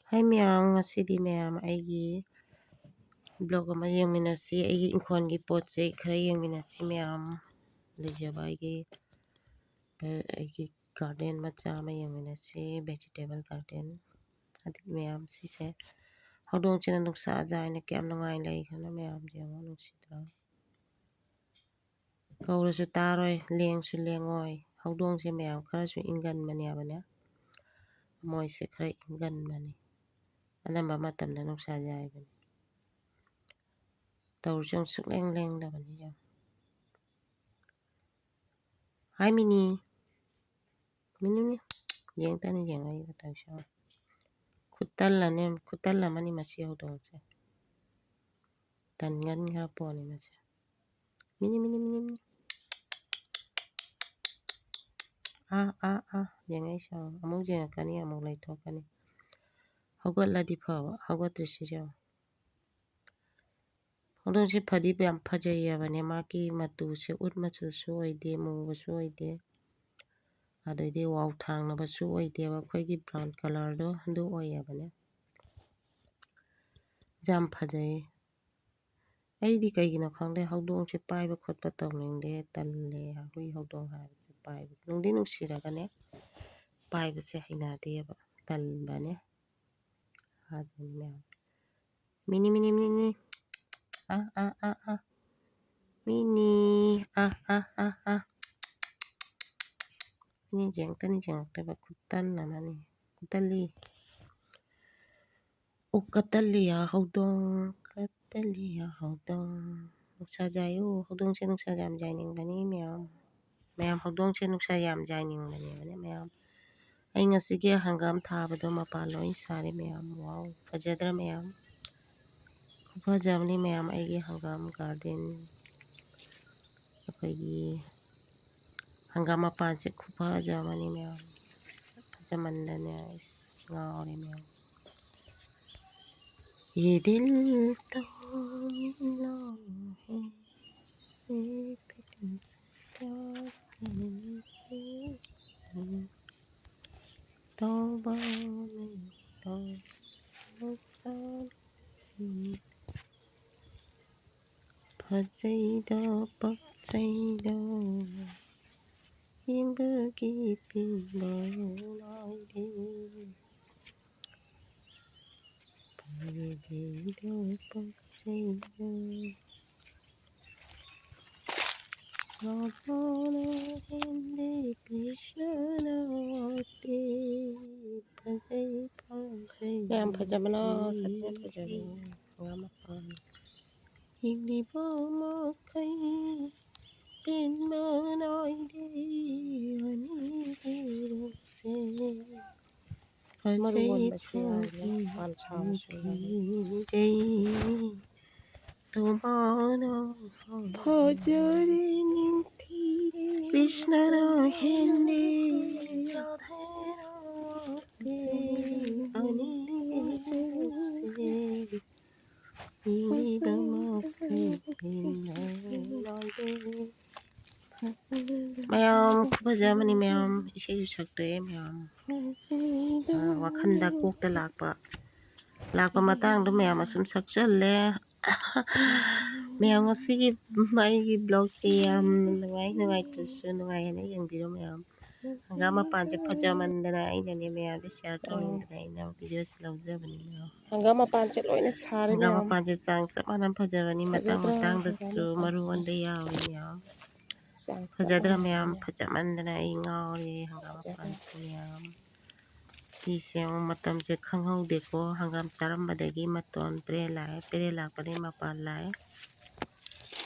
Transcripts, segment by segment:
ꯍꯥꯏ ꯃꯌꯥꯝ ꯉꯁꯤꯗꯤ ꯃꯌꯥꯝ ꯑꯩꯒꯤ ꯕ꯭ꯂꯣꯛ ꯑꯃ ꯌꯦꯡꯃꯤꯟꯅꯁꯤ ꯑꯩꯒꯤ ꯏꯪꯈꯣꯜꯒꯤ ꯄꯣꯠ ꯆꯩ ꯈꯔ ꯌꯦꯡꯃꯤꯟꯅꯁꯤ ꯃꯌꯥꯝ ꯂꯩꯖꯕ ꯑꯩꯒꯤ ꯒꯥꯔꯗꯦꯟ ꯃꯆꯥ ꯑꯃ ꯌꯦꯡꯃꯤꯟꯅꯁꯤ ꯚꯦꯖꯤꯇꯦꯕꯜ ꯒꯥꯔꯗꯦꯟ ꯑꯗꯒꯤ ꯃꯌꯥꯝ ꯁꯤꯁꯦ ꯍꯧꯗꯣꯡꯁꯤꯅ ꯅꯨꯡꯁꯥ ꯖꯥꯏꯅ ꯀꯌꯥꯝ ꯅꯨꯡꯉꯥꯏ ꯂꯩꯈ꯭ꯔꯅ ꯃꯌꯥꯝ ꯌꯦꯡꯉꯣ ꯅꯨꯡꯁꯤꯗ꯭ꯔꯥ ꯀꯧꯔꯁꯨ ꯇꯥꯔꯣꯏ ꯂꯦꯡꯁꯨ ꯂꯦꯡꯉꯣꯏ ꯍꯧꯗꯣꯡꯁꯦ ꯃꯌꯥꯝ ꯈꯔꯁꯨ ꯏꯪꯒꯟꯕꯅꯦꯕꯅꯦ ꯃꯣꯏꯁꯦ ꯈꯔ ꯏꯪꯒꯟꯕꯅꯤ ꯑꯅꯝꯕ ꯃꯇꯝꯗ ꯅꯨꯡꯁꯥ ꯌꯥꯏꯕꯅꯤ ꯇꯧꯔꯁꯨ ꯁꯨꯛꯂꯦꯡ ꯂꯦꯡꯗꯕꯅꯤ ꯌꯥꯝ ꯍꯥꯏ ꯃꯤꯅꯤ ꯌꯦꯡꯇꯅꯤ ꯌꯦꯡꯉꯛꯏꯕ ꯇꯧꯁꯦ ꯈꯨꯇꯜ ꯑꯃꯅꯤ ꯃꯁꯤ ꯍꯧꯗꯣꯡꯁꯦ ꯇꯟꯒꯟ ꯈꯔ ꯄꯣꯅꯤ ꯃꯁꯦ ꯃꯤꯅꯤ ꯌꯦꯡꯉꯛꯏꯁꯦ ꯑꯃꯨꯛ ꯌꯦꯡꯉꯛꯀꯅꯤ ꯑꯃꯨꯛ ꯂꯩꯊꯣꯛꯀꯅꯤ ꯍꯧꯒꯠꯂꯗꯤ ꯐꯕ ꯍꯧꯒꯠꯇ꯭ꯔꯤꯁꯤꯁꯨ ꯍꯧꯗꯣꯡꯁꯦ ꯐꯗꯤ ꯌꯥꯝ ꯐꯖꯩꯌꯦꯕꯅꯦ ꯃꯥꯒꯤ ꯃꯇꯨꯁꯦ ꯎꯠ ꯃꯆꯨꯁꯨ ꯑꯣꯏꯗꯦ ꯃꯨꯕꯁꯨ ꯑꯣꯏꯗꯦ ꯑꯗꯩꯗꯤ ꯋꯥꯎꯊꯥꯡꯅꯕꯁꯨ ꯑꯣꯏꯗꯦꯕ ꯑꯩꯈꯣꯏꯒꯤ ꯕ꯭ꯔꯥꯎꯟ ꯀꯂꯔꯗꯣ ꯑꯗꯨ ꯑꯣꯏꯌꯦꯕꯅꯦ ꯌꯥꯝ ꯐꯖꯩ ꯑꯩꯗꯤ ꯀꯩꯒꯤꯅꯣ ꯈꯪꯗꯦ ꯍꯧꯗꯣꯡꯁꯦ ꯄꯥꯏꯕ ꯈꯣꯠꯄ ꯇꯧꯅꯤꯡꯗꯦ ꯇꯜꯂꯦ ꯍꯨꯏ ꯍꯧꯗꯣꯡ ꯍꯥꯏꯕꯁꯦ ꯄꯥꯏꯕꯁꯦ ꯅꯨꯡꯗꯤ ꯅꯨꯡꯁꯤꯔꯒꯅꯦ ꯄꯥꯏꯕꯁꯦ ꯍꯩꯅꯗꯦꯕ ꯇꯟꯕꯅꯦ ꯑꯗꯨꯅꯤ ꯃꯌꯥꯝ ꯃꯤꯅꯤ ꯃꯤꯅꯤ ꯃꯤꯅꯤ ꯌꯦꯡꯉꯛꯇꯕ ꯈꯨꯇꯟ ꯑꯃꯅꯤ ꯀꯇꯜꯂꯤ ꯀꯇꯜꯂꯤꯌꯥ ꯍꯧꯗꯣꯡ ꯀꯇꯜꯂꯤꯌꯥ ꯍꯧꯗꯣꯡ ꯅꯨꯡꯁꯥ ꯌꯥꯏꯌꯨ ꯍꯧꯗꯣꯡꯁꯦ ꯅꯨꯡꯁꯥ ꯌꯥꯝ ꯌꯥꯏꯅꯤꯡꯕꯅꯤ ꯃꯌꯥꯝ ꯍꯧꯗꯣꯡꯁꯦ ꯅꯨꯡꯁꯥ ꯌꯥꯝ ꯌꯥꯏꯅꯤꯡꯕꯅꯦꯕꯅꯦ ꯃꯌꯥꯝ ꯑꯩ ꯉꯁꯤꯒꯤ ꯍꯪꯒꯥꯝ ꯊꯥꯕꯗꯣ ꯃꯄꯥꯟ ꯂꯣꯏ ꯁꯥꯔꯦ ꯃꯌꯥꯝ ꯋꯥꯎ ꯐꯖꯗ꯭ꯔꯥ ꯃꯌꯥꯝ ꯈꯨꯐꯖꯕꯅꯤ ꯃꯌꯥꯝ ꯑꯩꯒꯤ ꯍꯪꯒꯥꯝ ꯒꯥꯔꯗꯦꯟ ꯑꯩꯈꯣꯏꯒꯤ ꯍꯪꯒꯥꯝ ꯃꯄꯥꯟꯁꯦ ꯈꯨꯐꯖꯕꯅꯤ ꯃꯌꯥꯝ ꯐꯖꯃꯟꯗꯅꯦ ꯉꯥꯎꯔꯦ मयाम ये दिल तो मिला है तौबा फजैदा पक्चैदा यंगगी पिंबा नाइदे फजैदा पक्चैदा राधाना हिंदे कृष्णा ते फजै फजै याम फजबना सत्य फजबना याम पान हिंदीबा मखै पिनमनाइदे हनी से फजै फजै तुम्हारा फजरे कृष्ण हिंदी मयाम फजमनी मयाम इसे सकते मयाम वखंदा Kokta Lakpa Matang मयाम assume सकचल्ले मयाम ngasi माइगी blog से याम नुंगाइतसु नुंगाइना यंगबिरो मयाम हंगाम मपान से फजमंदना आइनाने मयाम शेयर तौनिंदना आइना वीडियो से लौजबनी मयाम हंगाम मपान से लोइना सारे मयाम हंगाम मपान से चांग चपाना फजबनी मतंग दसु मरु वंदे यावी मयाम फजदरा मयाम फजमंदना आई ngauri hangam मपान से मयाम सिसे मतम से खंगहौदेको हंगाम चारम्बदगी मतोन पेरे लाकपदे मपान लाए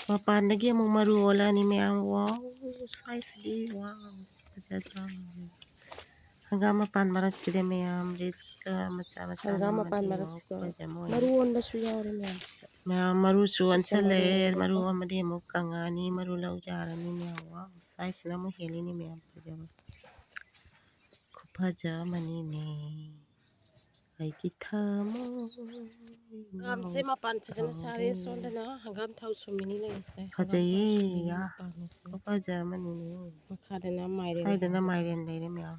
मपानदगी अमुक मरु ओलानी मयाम वाव साइसदी वाव फजदरा हंगाम मपान मरक्सिदे मयाम रिच मचा हंगाम मपान मरक्सिदे मरु ओनबसु यावरे मयाम मरु सु अनचले मरु अमदे अमुक कंगानी मरु लौजारनी मयाम वाव साइसना मु हेलिनी मयाम फजबा खुफजमनीने आइकी थामो हंगाम से मपान फजना सारे सोंदना हंगाम थाउ सुमिनी लेसे फजये या खुफजमनीने मखादना माइरेन लेरे मयाम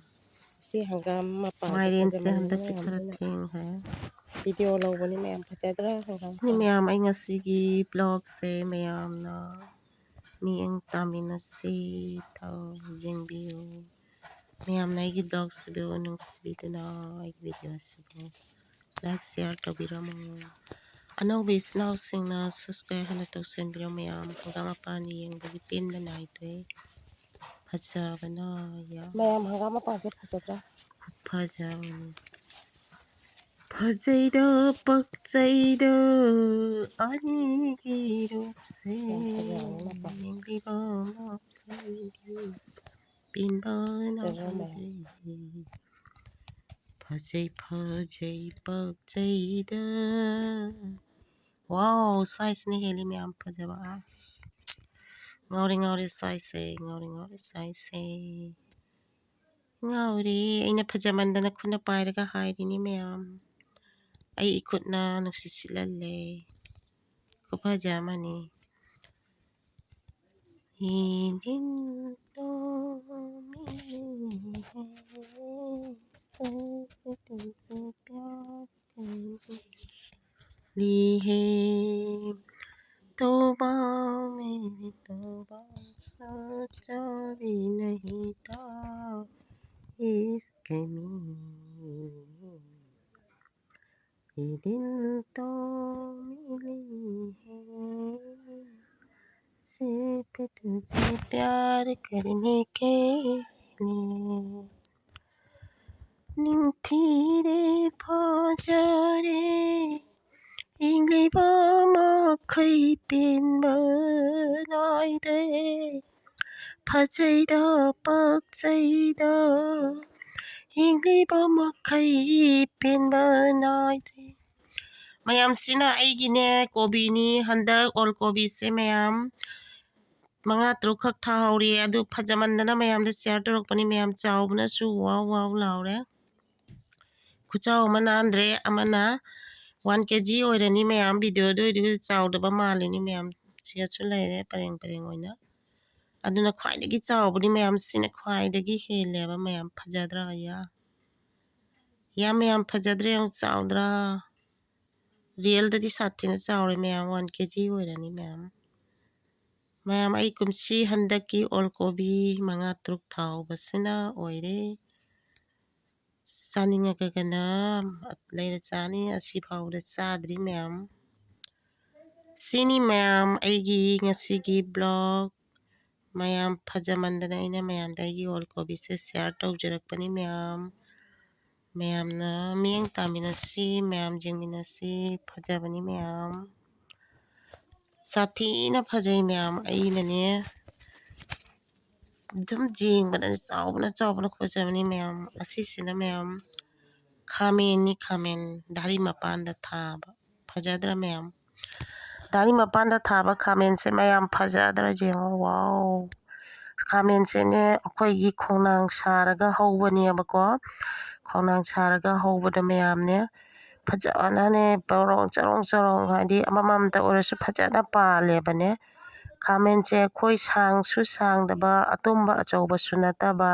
ꯁꯤ ꯍꯪꯒꯥꯝ ꯃꯄꯥꯟꯁꯦ ꯃꯥꯏꯔꯦꯟꯁꯦ ꯐꯖꯃꯟꯗꯅ ꯍꯟꯗꯛꯇꯤ ꯃꯌꯥꯝ ꯈꯔ ꯑꯗꯨꯅ ꯊꯦꯡꯈ꯭ꯔꯦ ꯚꯤꯗꯤꯑꯣ ꯂꯧꯕꯅꯤ ꯃꯌꯥꯝ ꯐꯖꯗ꯭ꯔꯥ ꯍꯪꯒꯥꯝ ꯁꯤꯅꯤ ꯃꯄꯥꯟꯁꯦ ꯃꯌꯥꯝ ꯑꯩ ꯉꯁꯤꯒꯤ ꯕ꯭ꯂꯣꯛꯁꯦ ꯃꯌꯥꯝꯅ ꯃꯤꯠꯌꯦꯡ ꯇꯥꯃꯤꯟꯅꯁꯤ ꯌꯦꯡꯕꯤꯌꯨ ꯃꯌꯥꯝꯅ ꯑꯩꯒꯤ ꯕ꯭ꯂꯣꯛꯁꯤꯕꯨ ꯅꯨꯡꯁꯤꯕꯤꯗꯨꯅ ꯑꯩꯒꯤ ꯚꯤꯗꯤꯑꯣꯁꯤꯕꯨ ꯂꯥꯏꯛ ꯁꯤꯌꯥꯔ ꯇꯧꯕꯤꯔꯝꯃꯨ ꯑꯅꯧꯕ ꯏꯆꯤꯟꯅꯥꯎꯁꯤꯡꯅ ꯁꯕꯁꯀ꯭ꯔꯥꯏꯕ ꯍꯥꯟꯅ ꯇꯧꯁꯟꯕꯤꯔꯣ ꯃꯌꯥꯝ ꯍꯪꯒꯥꯝ ꯃꯄꯥꯟ ꯌꯦꯡꯕꯒꯤ ꯄꯦꯟꯕ ꯅꯥꯏꯗ꯭ꯔꯦ ꯐꯖꯕꯅ ꯃꯌꯥꯝ ꯍꯪꯒꯥꯝ ꯃꯄꯥꯟꯁꯦ ꯐꯖꯗ꯭ꯔꯥ ꯐꯖꯕꯅꯤ ꯐꯖꯩꯗ ꯄꯛꯆꯩꯗ ꯑꯅꯤꯒꯤ ꯔꯨꯞꯁꯦ ꯌꯥꯝ ꯐꯖꯕꯅꯤ ꯃꯄꯥꯟ ꯌꯦꯡꯕꯤꯕ ꯃꯈꯩꯒꯤ ꯄꯦꯟꯕ ꯐꯖꯗ꯭ꯔꯥ ꯃꯌꯥꯝ ꯅꯥꯏꯗ꯭ꯔꯦ ꯐꯖꯩ ꯄꯛꯆꯩꯗ ꯋꯥꯎ ꯁ꯭ꯋꯥꯏꯁꯤꯅ ꯍꯦꯜꯂꯤ ꯃꯌꯥꯝ ꯐꯖꯕ ꯉꯥꯎꯔꯦ ꯁ꯭ꯋꯥꯏꯁꯦ ꯉꯥꯎꯔꯦ ꯁ꯭ꯋꯥꯏꯁꯦ ꯉꯥꯎꯔꯦ ꯑꯩꯅ ꯐꯖꯃꯟꯗꯅ ꯈꯨꯠꯅ ꯄꯥꯏꯔꯒ ꯍꯥꯏꯔꯤꯅꯤ ꯃꯌꯥꯝ ꯑꯩ ꯏꯈꯨꯠꯅ ꯅꯨꯡꯁꯤꯠ ꯁꯤꯠꯍꯜꯂꯦ ꯈꯨꯐꯖ ꯑꯃꯅꯤ ये दिन तो मिले हैं सच तुमसे प्यार ली है तौबा मेरी तौबा सोचा भी नहीं था इश्क में ये दिल तो मिले हैं सिर्फ तुझसे प्यार करने के लिए निंतीरे फजरे इंग्लिबा मखै पेनबो नायदे फजैदा पक्चैदा इंग्लिबा मखै पेनबो नायदे ꯃꯌꯥꯝꯁꯤꯅ ꯑꯩꯒꯤꯅꯦ ꯀꯣꯕꯤꯅꯤ ꯍꯟꯗꯛ ꯑꯣꯜ ꯀꯣꯕꯤꯁꯦ ꯃꯌꯥꯝ 5-6ꯈꯛ ꯊꯥꯍꯧꯔꯤ ꯑꯗꯨ ꯐꯖꯃꯟꯗꯅ ꯃꯌꯥꯝꯗ ꯁꯤꯌꯥꯔ ꯇꯧꯔꯛꯄꯅꯤ ꯃꯌꯥꯝ ꯆꯥꯎꯕꯅꯁꯨ ꯋꯥꯎ ꯂꯥꯎꯔꯦ ꯈꯨꯆꯥꯎ ꯑꯃ ꯅꯥꯟꯗ꯭ꯔꯦ ꯑꯃꯅ 1 kg ꯑꯣꯏꯔꯅꯤ ꯃꯌꯥꯝ ꯚꯤꯗꯤꯑꯣꯗ ꯑꯣꯏꯔꯗꯤ ꯆꯥꯎꯗꯕ ꯃꯥꯜꯂꯤꯅꯤ ꯃꯌꯥꯝ ꯁꯤꯒꯁꯨ ꯂꯩꯔꯦ ꯄꯔꯦꯡ ꯑꯣꯏꯅ ꯑꯗꯨꯅ ꯈ꯭ꯋꯥꯏꯗꯒꯤ ꯆꯥꯎꯕꯅꯤ ꯃꯌꯥꯝ ꯁꯤꯅ ꯈ꯭ꯋꯥꯏꯗꯒꯤ ꯍꯦꯜꯂꯦꯕ ꯃꯌꯥꯝ ꯐꯖꯗ꯭ꯔꯥ ꯃꯌꯥꯝ ꯐꯖꯗ꯭ꯔꯦ ꯌꯥꯝ ꯆꯥꯎꯗ꯭ꯔꯥ ꯔꯤꯌꯦꯜꯗꯗꯤ ꯁꯥꯊꯤꯅ ꯆꯥꯎꯔꯦ ꯃꯌꯥꯝ 1 kg ꯑꯣꯏꯔꯅꯤ ꯃꯌꯥꯝ ꯑꯩ ꯀꯨꯝꯁꯤ ꯍꯟꯗꯛꯀꯤ ꯑꯣꯜ ꯀꯣꯕꯤ 5-6 ꯊꯥꯍꯧꯕꯁꯤꯅ ꯑꯣꯏꯔꯦ ꯆꯥꯅꯤꯡꯉꯒꯅ ꯂꯩꯔ ꯆꯥꯅꯤ ꯑꯁꯤ ꯐꯥꯎꯕꯗ ꯆꯥꯗ꯭ꯔꯤ ꯃꯌꯥꯝ ꯁꯤꯅꯤ ꯃꯌꯥꯝ ꯑꯩꯒꯤ ꯉꯁꯤꯒꯤ ꯕ꯭ꯂꯣꯛ ꯃꯌꯥꯝ ꯐꯖꯃꯟꯗꯅ ꯑꯩꯅ ꯃꯌꯥꯝꯗ ꯑꯩꯒꯤ ꯑꯣꯜ ꯀꯣꯕꯤꯁꯦ ꯁꯤꯌꯥꯔ ꯇꯧꯖꯔꯛꯄꯅꯤ ꯃꯌꯥꯝꯅ ꯃꯤꯠꯌꯦꯡ ꯇꯥꯃꯤꯟꯅꯁꯤ ꯃꯌꯥꯝ ꯌꯦꯡꯃꯤꯟꯅꯁꯤ ꯐꯖꯕꯅꯤ ꯃꯌꯥꯝ ꯁꯥꯊꯤꯅ ꯐꯖꯩ ꯃꯌꯥꯝ ꯑꯩꯅꯅꯦ ꯑꯗꯨꯝ ꯌꯦꯡꯕꯗ ꯆꯥꯎꯕꯅ ꯐꯖꯕꯅꯤ ꯃꯌꯥꯝ ꯑꯁꯤꯁꯤꯅ ꯃꯌꯥꯝ ꯈꯥꯃꯦꯟ ꯙꯥꯔꯤ ꯃꯄꯥꯟꯗ ꯊꯥꯕ ꯐꯖꯗ꯭ꯔꯥ ꯃꯌꯥꯝ ꯙꯥꯔꯤ ꯃꯄꯥꯟꯗ ꯊꯥꯕ ꯈꯥꯃꯦꯟꯁꯦ ꯃꯌꯥꯝ ꯐꯖꯗ꯭ꯔꯥ ꯌꯦꯡꯉꯣ ꯋꯥꯎ ꯈꯥꯃꯦꯟꯁꯦꯅꯦ ꯑꯩꯈꯣꯏꯒꯤ ꯈꯣꯡꯅꯥꯡ ꯁꯥꯔꯒ ꯍꯧꯕꯅꯦꯕꯀꯣ ꯈꯣꯡꯅꯥꯡ ꯁꯥꯔꯒ ꯍꯧꯕꯗ ꯃꯌꯥꯝꯅꯦ ꯐꯖꯅꯅꯦ ꯆꯔꯣꯡ ꯍꯥꯏꯗꯤ ꯑꯃꯃꯝꯇ ꯑꯣꯏꯔꯁꯨ ꯐꯖꯅ ꯄꯥꯜꯂꯦꯕꯅꯦ ꯈꯥꯃꯦꯟꯁꯦ ꯑꯩꯈꯣꯏ ꯁꯥꯡꯁꯨ ꯁꯥꯡꯗꯕ ꯑꯇꯨꯝꯕ ꯑꯆꯧꯕꯁꯨ ꯅꯠꯇꯕ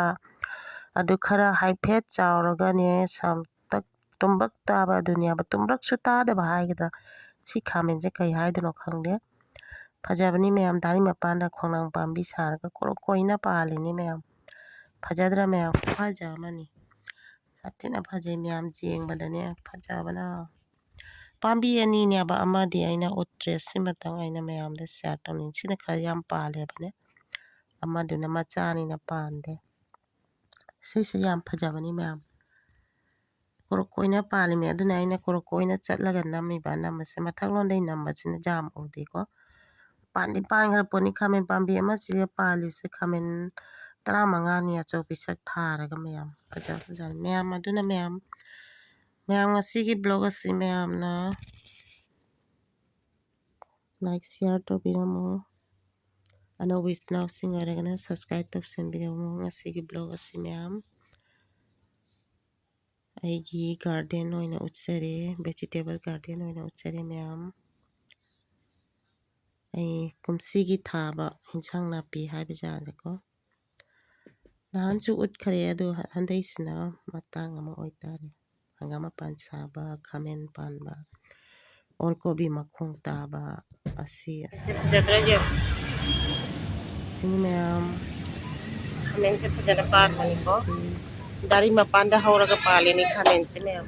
ꯑꯗꯨ ꯈꯔ ꯍꯥꯏꯐꯦꯠ ꯆꯥꯎꯔꯒꯅꯦ ꯁꯥꯡꯇꯛ ꯇꯨꯝꯕꯛ ꯇꯥꯕ ꯑꯗꯨꯅꯦꯕ ꯇꯨꯝꯕꯛꯁꯨ ꯇꯥꯗꯕ ꯍꯥꯏꯒꯗ꯭ꯔꯥ ꯁꯤ ꯈꯥꯃꯦꯟꯁꯦ ꯀꯩ ꯍꯥꯏꯗꯣꯏꯅꯣ ꯈꯪꯗꯦ ꯐꯖꯕꯅꯤ ꯃꯌꯥꯝ ꯙꯥꯔꯤ ꯃꯄꯥꯟꯗ ꯈꯣꯡꯅꯥꯡ ꯄꯥꯝꯕꯤ ꯁꯥꯔꯒ ꯀꯣꯏꯅ ꯄꯥꯜꯂꯤꯅꯤ ꯃꯌꯥꯝ ꯐꯖꯗ꯭ꯔꯥ ꯃꯌꯥꯝ ꯈꯨꯐꯖ ꯑꯃꯅꯤ ꯁꯥꯊꯤꯅ ꯐꯖꯩ ꯃꯌꯥꯝ ꯌꯦꯡꯕꯗꯅꯦ ꯐꯖꯕꯅ ꯄꯥꯝꯕꯤ ꯑꯅꯤꯅꯦꯕ ꯑꯃꯗꯤ ꯑꯩꯅ ꯎꯠꯇ꯭ꯔꯦ ꯁꯤꯃꯇꯪ ꯑꯩꯅ ꯃꯌꯥꯝꯗ ꯁꯤꯌꯥꯔ ꯇꯧꯅꯤꯡꯉꯤ ꯁꯤꯅ ꯈꯔ ꯌꯥꯝ ꯄꯥꯜꯂꯦꯕꯅꯦ ꯑꯃꯗꯨꯅ ꯃꯆꯥꯅꯤꯅ ꯄꯥꯟꯗꯦ ꯁꯤꯁꯦ ꯌꯥꯝ ꯐꯖꯕꯅꯤ ꯃꯌꯥꯝ ꯀꯣꯏꯅ ꯄꯥꯜꯂꯤꯃꯦ ꯑꯗꯨꯅ ꯑꯩꯅ ꯀꯣꯏꯅ ꯆꯠꯂꯒ ꯅꯝꯕꯁꯦ ꯃꯊꯛꯂꯣꯝꯗꯩ ꯅꯝꯕꯁꯤꯅ ꯌꯥꯝ ꯎꯗꯦꯀꯣ ꯄꯥꯟꯈ꯭ꯔ ꯄꯣꯠꯅꯤ ꯈꯥꯃꯦꯟ ꯄꯥꯝꯕꯤ ꯑꯃꯁꯤꯗ ꯄꯥꯜꯂꯤꯁꯦ ꯈꯥꯃꯦꯟ 15ꯅꯤ ꯑꯆꯧ ꯄꯤꯁꯛ ꯊꯥꯔꯒ ꯃꯌꯥꯝ ꯐꯖꯕꯖꯥꯠꯅꯤ ꯃꯌꯥꯝ ꯑꯗꯨꯅ ꯃꯌꯥꯝ ꯉꯁꯤꯒꯤ ꯕ꯭ꯂꯣꯛ ꯑꯁꯤ ꯃꯌꯥꯝꯅ ꯂꯥꯏꯛ ꯁꯤꯌꯥꯔ ꯇꯧꯕꯤꯔꯝꯃꯨ ꯑꯅꯧꯕ ꯏꯆꯤꯟꯅꯥꯎꯁꯤꯡ ꯑꯣꯏꯔꯒꯅ ꯁꯕꯁꯀ꯭ꯔꯥꯏꯕ ꯇꯧꯁꯟꯕꯤꯔꯝꯃꯨ ꯉꯁꯤꯒꯤ ꯕ꯭ꯂꯣꯛ ꯑꯁꯤ ꯃꯌꯥꯝ ꯑꯩꯒꯤ ꯒꯥꯔꯗꯦꯟ ꯑꯣꯏꯅ ꯎꯠꯆꯔꯦ ꯚꯦꯖꯤꯇꯦꯕꯜ ꯒꯥꯔꯗꯦꯟ ꯑꯣꯏꯅ ꯎꯠꯆꯔꯦ ꯃꯌꯥꯝ ꯑꯩ ꯀꯨꯝꯁꯤꯒꯤ ꯊꯥꯕ ꯏꯟꯁꯥꯡ ꯅꯥꯄꯤ ꯍꯥꯏꯕ ꯖꯥꯠꯅꯤꯀꯣ ꯅꯍꯥꯟꯁꯨ ꯎꯠꯈ꯭ꯔꯦ ꯑꯗꯣ ꯍꯟꯗꯛꯁꯤꯅ ꯃꯇꯥꯡ ꯑꯃ ꯑꯣꯏꯇꯥꯔꯦ ꯍꯪꯒꯥꯝ ꯃꯄꯥꯟ ꯁꯥꯕ ꯈꯥꯃꯦꯟ ꯄꯥꯟꯕ ꯑꯣꯔ ꯀꯣꯕꯤ ꯃꯈꯣꯡ ꯇꯥꯕ ꯁꯤꯅꯤ ꯃꯌꯥꯝ ꯈꯥꯃꯦꯟꯁꯦ ꯐꯖꯅ ꯄꯥꯟꯕꯅꯤꯀꯣ ꯁꯤ ꯗꯥꯔꯤ ꯃꯄꯥꯟꯗ ꯍꯧꯔꯒ ꯄꯥꯜꯂꯤꯅꯤ ꯈꯥꯃꯦꯟꯁꯦ ꯃꯌꯥꯝ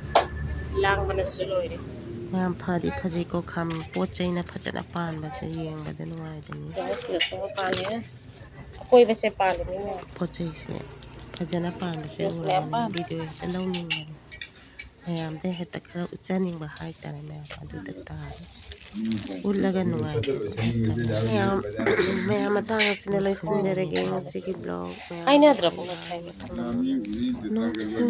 ꯂꯥꯡꯕꯅꯁꯨ ꯂꯣꯏꯔꯦ ꯃꯌꯥꯝ ꯐꯗꯤ ꯐꯖꯩꯀꯣ ꯄꯣꯠ ꯆꯩꯅ ꯐꯖꯅ ꯄꯥꯟꯕꯁꯦ ꯌꯦꯡꯕꯗ ꯅꯨꯡꯉꯥꯏꯕꯅꯤ ꯄꯥꯜꯂꯦ ꯑꯀꯣꯏꯕꯁꯦ ꯄꯥꯜꯂꯤꯅꯤ ꯃꯌꯥꯝ ꯄꯣꯠ ꯆꯩꯁꯦ ꯐꯖꯅ ꯄꯥꯟꯕꯁꯦ ꯁꯤꯗꯁꯨ ꯃꯌꯥꯝ ꯎꯔꯒꯅꯦ ꯄꯥꯜꯂꯦ ꯚꯤꯗꯤꯑꯣ ꯍꯦꯛꯇ ꯂꯧꯅꯤꯡꯕꯅꯤ ꯃꯌꯥꯝꯗ ꯍꯦꯛꯇꯈꯔ ꯎꯠꯆꯅꯤꯡꯕ ꯍꯥꯏꯇꯥꯔꯦ ꯃꯌꯥꯝ ꯑꯗꯨꯗ ꯇꯥꯔꯦ ꯎꯠꯂꯒ ꯅꯨꯡꯉꯥꯏꯊꯣꯛꯄꯁꯨ ꯃꯌꯥꯝ ꯃꯇꯥꯡ ꯑꯁꯤꯅ ꯂꯣꯏꯁꯤꯟꯖꯔꯒꯦ ꯉꯁꯤꯒꯤ ꯕ꯭ꯂꯣꯛ ꯃꯌꯥꯝ ꯍꯥꯏꯅꯗ꯭ꯔꯕꯣ ꯉꯁꯥꯏ ꯃꯊꯪꯗ ꯅꯣꯛꯁꯨ